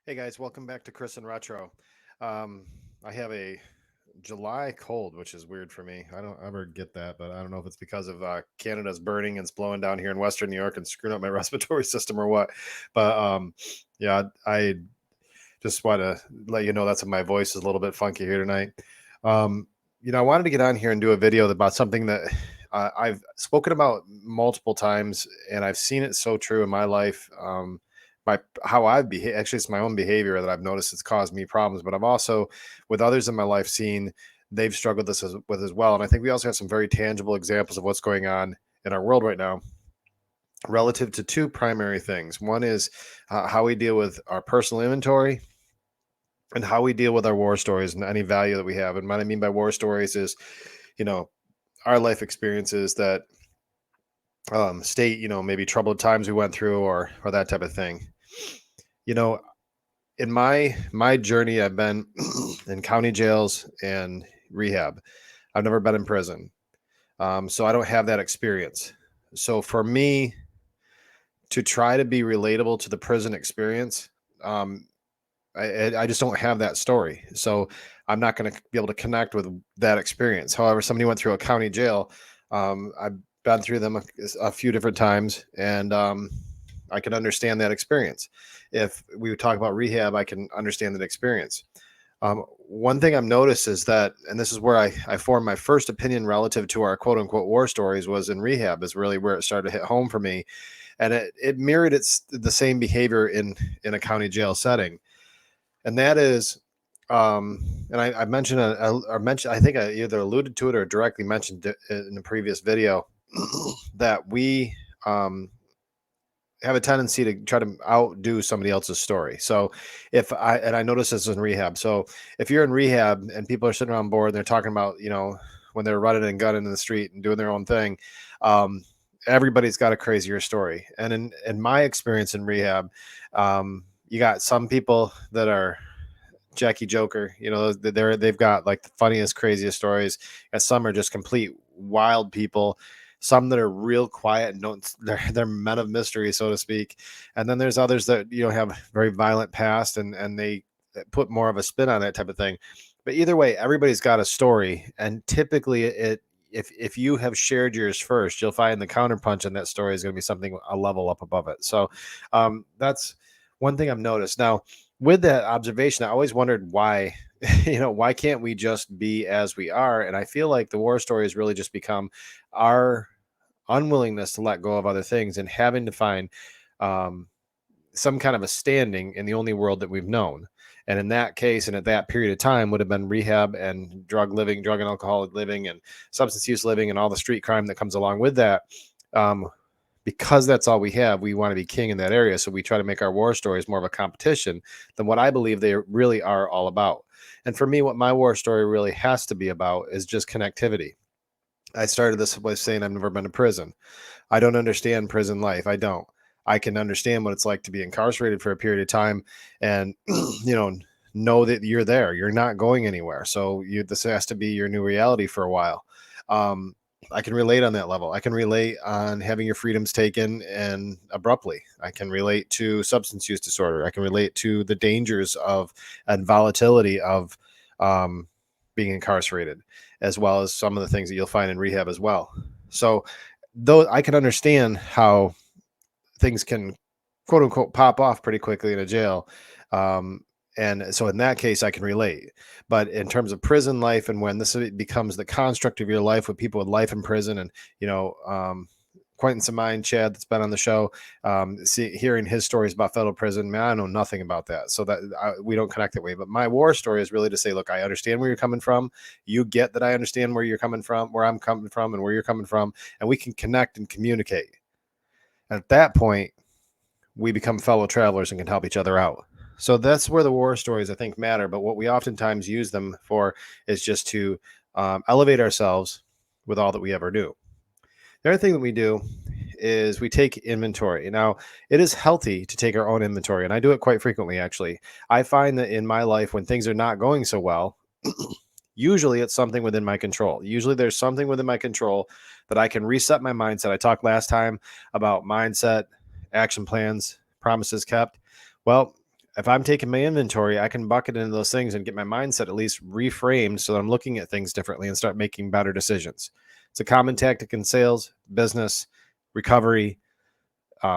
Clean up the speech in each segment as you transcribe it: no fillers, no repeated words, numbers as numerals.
Hey guys, welcome back to Chris and Retro. Um, I have a July cold, which is weird for me. I don't ever get that, but I don't know if it's because of Canada's burning and it's blowing down here in Western New York and screwing up my respiratory system or what. But yeah, I just want to let you know that's my voice is a little bit funky here tonight. Um, I wanted to get on here and do a video about something that I've spoken about multiple times, and I've seen it so true in my life. My how I've behaved. Actually, it's my own behavior that I've noticed it's caused me problems. But I've also, with others in my life, seen they've struggled with as well. And I think we also have some very tangible examples of what's going on in our world right now relative to two primary things. One is how we deal with our personal inventory and how we deal with our war stories and any value that we have. And what I mean by war stories is, you know, our life experiences that state, maybe troubled times we went through or that type of thing. You know, in my journey, I've been in county jails and rehab. I've never been in prison, so I don't have that experience. So for me to try to be relatable to the prison experience, um, I just don't have that story. So I'm not going to be able to connect with that experience. However, somebody went through a county jail. I've been through them a few different times, and I can understand that experience. If we would talk about rehab, I can understand that experience. One thing I've noticed is that, and this is where I formed my first opinion relative to our quote unquote war stories, was in rehab, is really where it started to hit home for me. And it mirrored the same behavior in a county jail setting, and that is, and I mentioned, I think I either alluded to it or directly mentioned it in the previous video, that we have a tendency to try to outdo somebody else's story. So and I noticed this in rehab. So if you're in rehab and people are sitting around board and they're talking about, when they're running and gunning in the street and doing their own thing, um, everybody's got a crazier story. And in my experience in rehab, you got some people that are Jackie Joker. They've got like the funniest, craziest stories. And some are just complete wild people. Some that are real quiet and they're men of mystery, so to speak. And then there's others that have very violent past and they put more of a spin on that type of thing. But either way, everybody's got a story, and typically if you have shared yours first, you'll find the counterpunch in that story is going to be something a level up above it. So that's one thing I've noticed. Now, with that observation, I always wondered why, why can't we just be as we are? And I feel like the war story has really just become our unwillingness to let go of other things and having to find um, some kind of a standing in the only world that we've known. And in that case, and at that period of time, would have been rehab and drug and alcoholic living, and substance use living, and all the street crime that comes along with that. Um, because that's all we have, we want to be king in that area. So we try to make our war stories more of a competition than what I believe they really are all about. And for me, what my war story really has to be about is just connectivity. I started this by saying I've never been to prison. I don't understand prison life. I don't. I can understand what it's like to be incarcerated for a period of time and, know that you're there. You're not going anywhere. So this has to be your new reality for a while. Um, I can relate on that level. I can relate on having your freedoms taken and abruptly. I can relate to substance use disorder. I can relate to the dangers of and volatility of um, being incarcerated, as well as some of the things that you'll find in rehab as well. So, though I can understand how things can quote unquote pop off pretty quickly in a jail. Um, and so in that case, I can relate. But in terms of prison life and when this becomes the construct of your life with people with life in prison and, acquaintance of mine, Chad, that's been on the show, hearing his stories about federal prison, man, I know nothing about that. So that we don't connect that way. But my war story is really to say, look, I understand where you're coming from. You get that I understand where you're coming from, where I'm coming from, and where you're coming from, and we can connect and communicate. At that point, we become fellow travelers and can help each other out. So that's where the war stories, I think, matter. But what we oftentimes use them for is just to elevate ourselves with all that we ever do. The other thing that we do is we take inventory. Now, it is healthy to take our own inventory, and I do it quite frequently, actually. I find that in my life, when things are not going so well, usually it's something within my control. Usually there's something within my control that I can reset my mindset. I talked last time about mindset, action plans, promises kept. Well, if I'm taking my inventory, I can bucket into those things and get my mindset at least reframed so that I'm looking at things differently and start making better decisions. It's a common tactic in sales, business, recovery,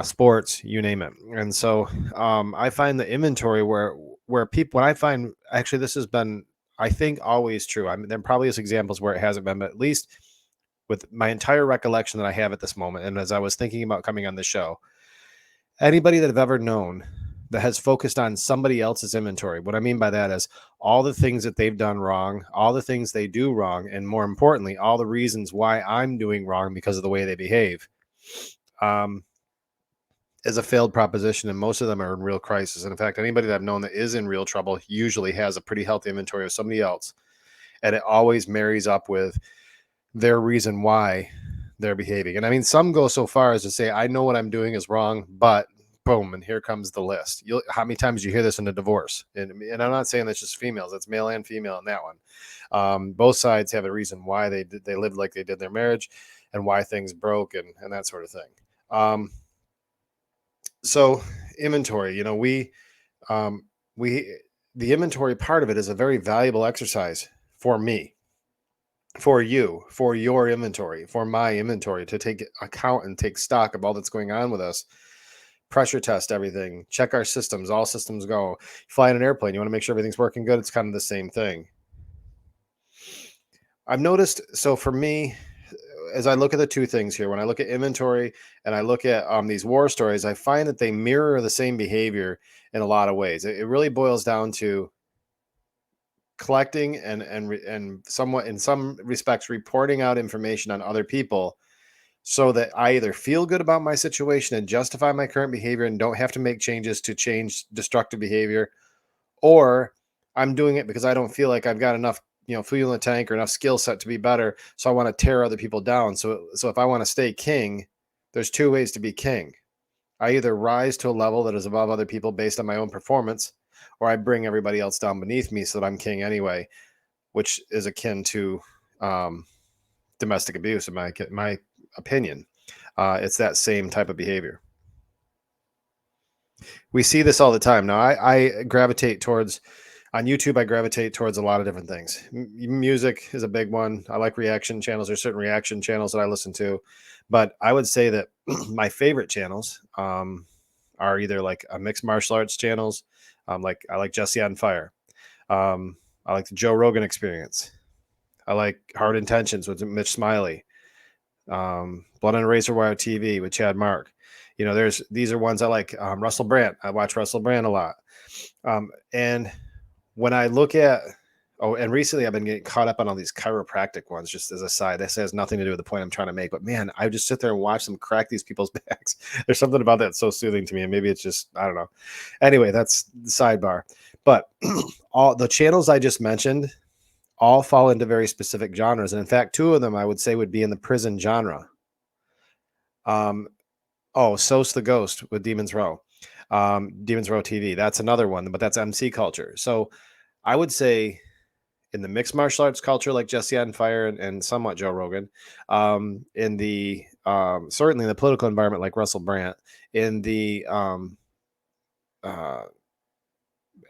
sports, you name it. And so I find the inventory where people, when I find, actually, this has been, I think, always true. I mean, there probably is examples where it hasn't been, but at least with my entire recollection that I have at this moment, and as I was thinking about coming on the show, anybody that I've ever known that has focused on somebody else's inventory. What I mean by that is all the things that they've done wrong, all the things they do wrong, and more importantly, all the reasons why I'm doing wrong because of the way they behave. Is a failed proposition, and most of them are in real crisis. And in fact, anybody that I've known that is in real trouble usually has a pretty healthy inventory of somebody else, and it always marries up with their reason why they're behaving. And I mean, some go so far as to say, I know what I'm doing is wrong, but boom, and here comes the list. How many times do you hear this in a divorce? And I'm not saying that's just females, it's male and female in that one. Both sides have a reason why they lived like they did their marriage and why things broke and that sort of thing. So inventory, the inventory part of it is a very valuable exercise for me, for you, for your inventory, for my inventory, to take account and take stock of all that's going on with us. Pressure test everything, check our systems, all systems go. Fly in an airplane, you want to make sure everything's working good. It's kind of the same thing. I've noticed, so for me, as I look at the two things here, when I look at inventory and I look at these war stories, I find that they mirror the same behavior in a lot of ways. It really boils down to collecting and somewhat, in some respects, reporting out information on other people so that I either feel good about my situation and justify my current behavior and don't have to make changes to change destructive behavior, or I'm doing it because I don't feel like I've got enough, fuel in the tank or enough skill set to be better. So I want to tear other people down. So if I want to stay king, there's two ways to be king. I either rise to a level that is above other people based on my own performance, or I bring everybody else down beneath me so that I'm king anyway, which is akin to domestic abuse in my opinion. It's that same type of behavior. We see this all the time. Now, I gravitate towards, on YouTube, I gravitate towards a lot of different things. Music is a big one. I like reaction channels. There's certain reaction channels that I listen to, but I would say that my favorite channels are either like mixed martial arts channels. I like Jesse on Fire. I like the Joe Rogan Experience. I like Hard Intentions with Mitch Smiley. Blood on a Razor Wire TV with Chad Mark. These are ones I like. Russell Brand. I watch Russell Brand a lot. And when I look at, and recently I've been getting caught up on all these chiropractic ones, just as a side. This has nothing to do with the point I'm trying to make, but man, I just sit there and watch them crack these people's backs. There's something about that so soothing to me. And maybe it's just, I don't know. Anyway, that's the sidebar. But all the channels I just mentioned all fall into very specific genres. And in fact, two of them I would say would be in the prison genre. Sos the Ghost with Demons Row. Demons Row TV. That's another one, but that's MC culture. So I would say in the mixed martial arts culture, like Jesse on Fire and somewhat Joe Rogan, in the certainly in the political environment, like Russell Brand, in the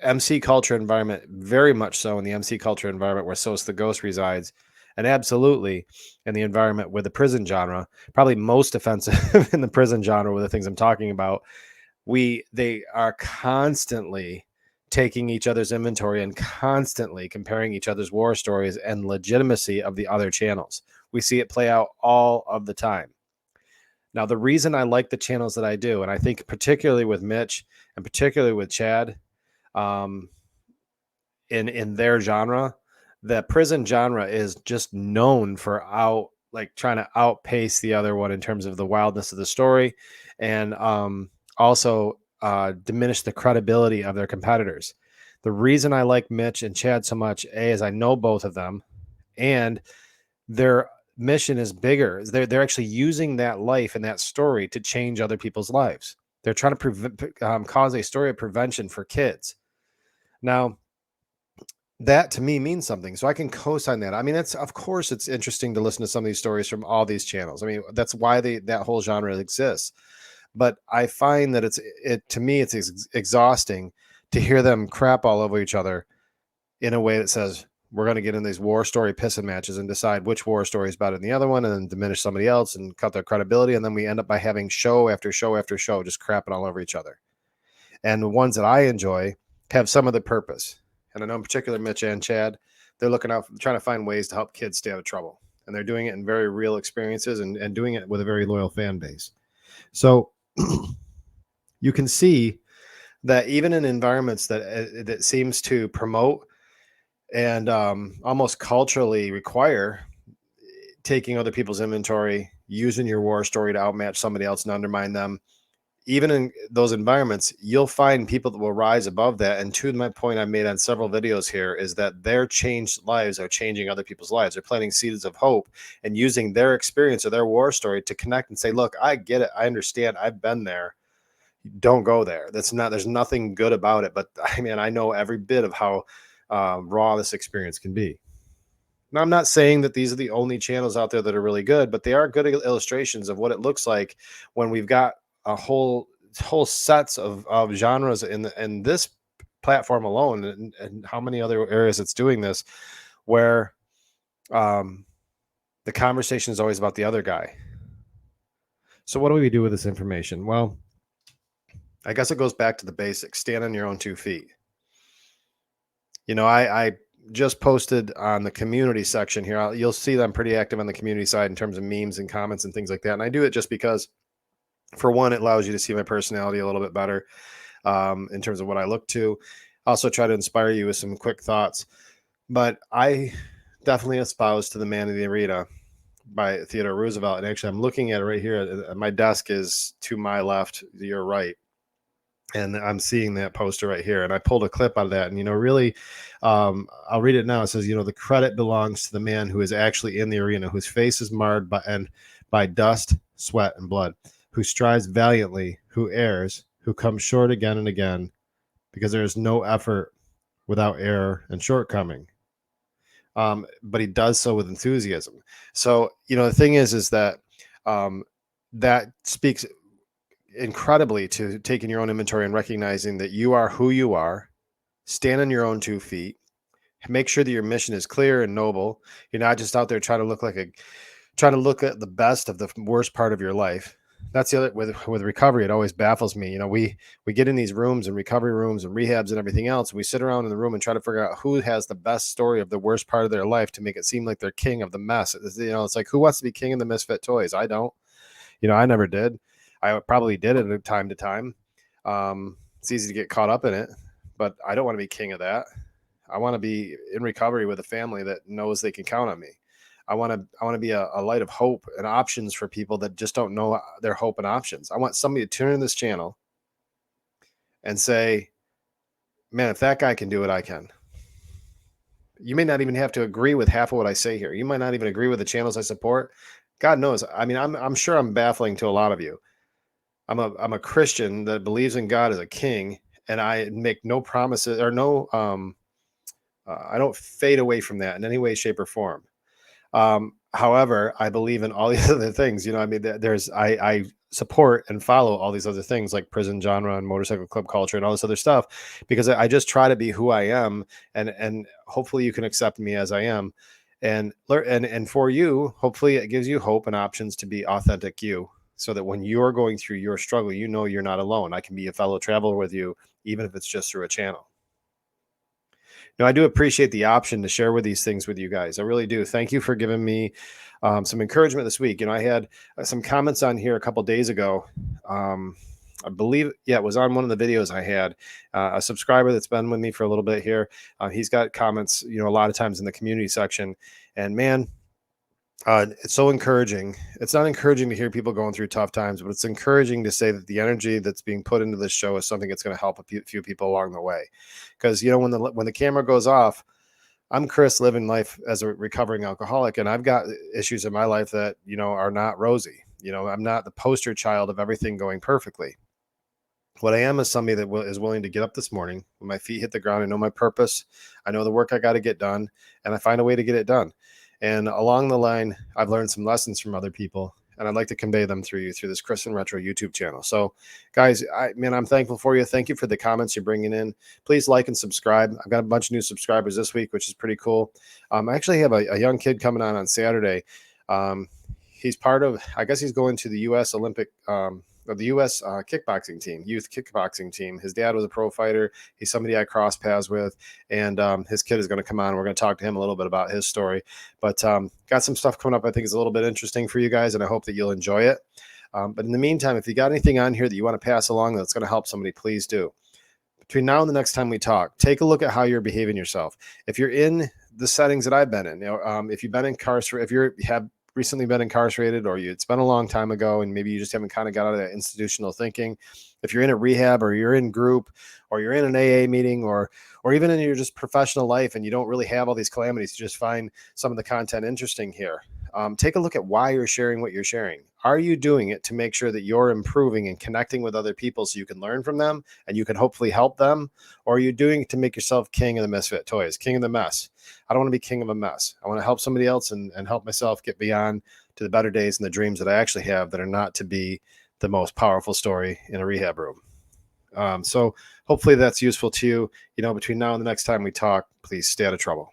MC culture environment, very much so in the MC culture environment where Sos the Ghost resides, and absolutely in the environment with the prison genre, probably most offensive in the prison genre with the things I'm talking about. They are constantly taking each other's inventory and constantly comparing each other's war stories and legitimacy of the other channels. We see it play out all of the time. Now, the reason I like the channels that I do, and I think particularly with Mitch and particularly with Chad, in their genre, the prison genre is just known for trying to outpace the other one in terms of the wildness of the story, and also diminish the credibility of their competitors. The reason I like Mitch and Chad so much, is I know both of them, and their mission is bigger. They're actually using that life and that story to change other people's lives. They're trying to cause a story of prevention for kids. Now, that to me means something, so I can co-sign that. I mean, of course it's interesting to listen to some of these stories from all these channels. I mean, that's why that whole genre exists. But I find that to me it's exhausting to hear them crap all over each other in a way that says, we're going to get in these war story pissing matches and decide which war story is better than the other one and then diminish somebody else and cut their credibility. And then we end up by having show after show after show, just crapping all over each other. And the ones that I enjoy have some other purpose. And I know in particular, Mitch and Chad, they're looking out, trying to find ways to help kids stay out of trouble. And they're doing it in very real experiences and doing it with a very loyal fan base. So you can see that even in environments that seems to promote and almost culturally require taking other people's inventory, using your war story to outmatch somebody else and undermine them, even in those environments, you'll find people that will rise above that. And to my point I've made on several videos here is that their changed lives are changing other people's lives. They're planting seeds of hope and using their experience or their war story to connect and say, look, I get it. I understand. I've been there. Don't go there. There's nothing good about it. But I mean, I know every bit of how raw this experience can be. Now, I'm not saying that these are the only channels out there that are really good, but they are good illustrations of what it looks like when we've got a whole sets of genres in this platform alone, and how many other areas it's doing this, where the conversation is always about the other guy. So what do we do with this information? Well, I guess it goes back to the basics. Stand on your own 2 feet. You know, I just posted on the community section here. You'll see that I'm pretty active on the community side in terms of memes and comments and things like that. And I do it just because, for one, it allows you to see my personality a little bit better in terms of what I look to. Also try to inspire you with some quick thoughts. But I definitely espouse to The Man in the Arena by Theodore Roosevelt. And actually, I'm looking at it right here. My desk is to my left, your right. And I'm seeing that poster right here. And I pulled a clip out of that. And, you know, really, I'll read it now. It says, you know, the credit belongs to the man who is actually in the arena, whose face is marred by dust, sweat, and blood, who strives valiantly, who errs, who comes short again and again, because there is no effort without error and shortcoming. But he does so with enthusiasm. So, you know, the thing is that that speaks incredibly to taking your own inventory and recognizing that you are who you are, stand on your own 2 feet, make sure that your mission is clear and noble. You're not just out there trying to look at the best of the worst part of your life. That's the other with recovery. It always baffles me. You know, we get in these rooms and recovery rooms and rehabs and everything else. We sit around in the room and try to figure out who has the best story of the worst part of their life to make it seem like they're king of the mess. You know, it's like, who wants to be king of the misfit toys? I don't. You know, I never did. I probably did it at time to time. It's easy to get caught up in it, but I don't want to be king of that. I want to be in recovery with a family that knows they can count on me. I want to be a light of hope and options for people that just don't know their hope and options. I want somebody to tune in this channel and say, man, if that guy can do it, I can. You may not even have to agree with half of what I say here. You might not even agree with the channels I support. God knows. I mean, I'm sure I'm baffling to a lot of you. I'm a Christian that believes in God as a king, and I make no promises or no, I don't fade away from that in any way, shape, or form. However, I believe in all these other things. You know, I mean, I support and follow all these other things like prison genre and motorcycle club culture and all this other stuff, because I just try to be who I am, and hopefully you can accept me as I am, and for you, hopefully it gives you hope and options to be authentic you, so that when you're going through your struggle, you know you're not alone. I can be a fellow traveler with you, even if it's just through a channel. No, I do appreciate the option to share with these things with you guys. I really do. Thank you for giving me some encouragement this week. You know, I had some comments on here a couple days ago. I believe, it was on one of the videos I had. A subscriber that's been with me for a little bit here. He's got comments, you know, a lot of times in the community section. And man, it's so encouraging. It's not encouraging to hear people going through tough times, but it's encouraging to say that the energy that's being put into this show is something that's going to help a few people along the way. Because, you know, when the camera goes off, I'm Chris, living life as a recovering alcoholic, and I've got issues in my life that, you know, are not rosy. You know, I'm not the poster child of everything going perfectly. What I am is somebody that is willing to get up this morning when my feet hit the ground. I know my purpose. I know the work I got to get done, and I find a way to get it done. And along the line, I've learned some lessons from other people. and I'd like to convey them through you through this Chris and Retro YouTube channel. So, guys, I'm thankful for you. Thank you for the comments you're bringing in. Please like and subscribe. I've got a bunch of new subscribers this week, which is pretty cool. I actually have a young kid coming on Saturday. He's part of, I guess he's going to the U.S. Olympic, of the U.S. Kickboxing team, youth kickboxing team. His dad was a pro fighter. He's somebody I crossed paths with, and his kid is going to come on. We're going to talk to him a little bit about his story. But got some stuff coming up I think is a little bit interesting for you guys, and I hope that you'll enjoy it. But in the meantime, if you got anything on here that you want to pass along that's going to help somebody, please do. Between now and the next time we talk, take a look at how you're behaving yourself. If you're in the settings that I've been in, if you've been incarcerated, if you have recently been incarcerated, or it's been a long time ago and maybe you just haven't kind of got out of that institutional thinking, if you're in a rehab, or you're in group, or you're in an AA meeting, or even in your just professional life, and you don't really have all these calamities, you just find some of the content interesting here. Take a look at why you're sharing what you're sharing. Are you doing it to make sure that you're improving and connecting with other people so you can learn from them and you can hopefully help them? Or are you doing it to make yourself king of the misfit toys, king of the mess? I don't want to be king of a mess. I want to help somebody else and help myself get beyond to the better days and the dreams that I actually have, that are not to be the most powerful story in a rehab room. So hopefully that's useful to you. Between now and the next time we talk, please stay out of trouble.